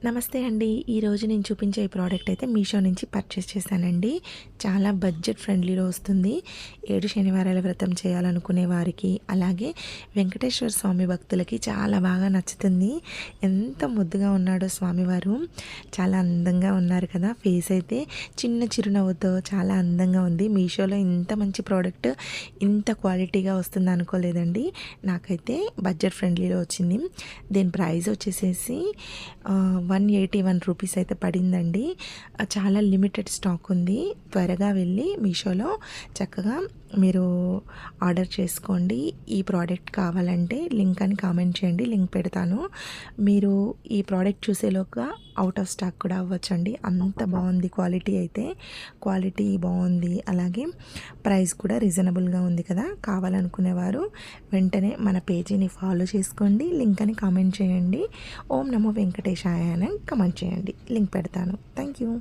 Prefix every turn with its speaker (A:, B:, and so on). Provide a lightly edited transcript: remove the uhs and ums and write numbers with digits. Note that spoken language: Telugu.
A: నమస్తే అండి. ఈరోజు నేను చూపించే ఈ ప్రోడక్ట్ అయితే మీషో నుంచి పర్చేస్ చేశానండి. చాలా బడ్జెట్ ఫ్రెండ్లీలో వస్తుంది. 7 శనివారాల వ్రతం చేయాలనుకునే వారికి, అలాగే వెంకటేశ్వర స్వామి భక్తులకి చాలా బాగా నచ్చుతుంది. ఎంత ముద్దుగా ఉన్నాడో స్వామివారు, చాలా అందంగా ఉన్నారు కదా. ఫేస్ అయితే చిన్న చిరునవ్వుతో చాలా అందంగా ఉంది. మీషోలో ఇంత మంచి ప్రోడక్ట్ ఇంత క్వాలిటీగా వస్తుంది అనుకోలేదండి. నాకైతే బడ్జెట్ ఫ్రెండ్లీలో వచ్చింది. దీని ప్రైస్ వచ్చేసేసి 181 రూపీస్ అయితే పడిందండి. చాలా లిమిటెడ్ స్టాక్ ఉంది. త్వరగా వెళ్ళి మీషోలో చక్కగా మీరు ఆర్డర్ చేసుకోండి. ఈ ప్రోడక్ట్ కావాలంటే లింక్ అని కామెంట్ చేయండి, లింక్ పెడతాను. మీరు ఈ ప్రోడక్ట్ చూసేలోగా అవుట్ ఆఫ్ స్టాక్ కూడా అవ్వచ్చండి. అంత బాగుంది క్వాలిటీ అయితే. క్వాలిటీ బాగుంది, అలాగే ప్రైస్ కూడా రీజనబుల్గా ఉంది కదా. కావాలనుకునేవారు వెంటనే మన పేజీని ఫాలో చేసుకోండి, లింక్ అని కామెంట్ చేయండి. ఓం నమో వెంకటేశాయ అని కమెంట్ చేయండి, లింక్ పెడతాను. Thank you.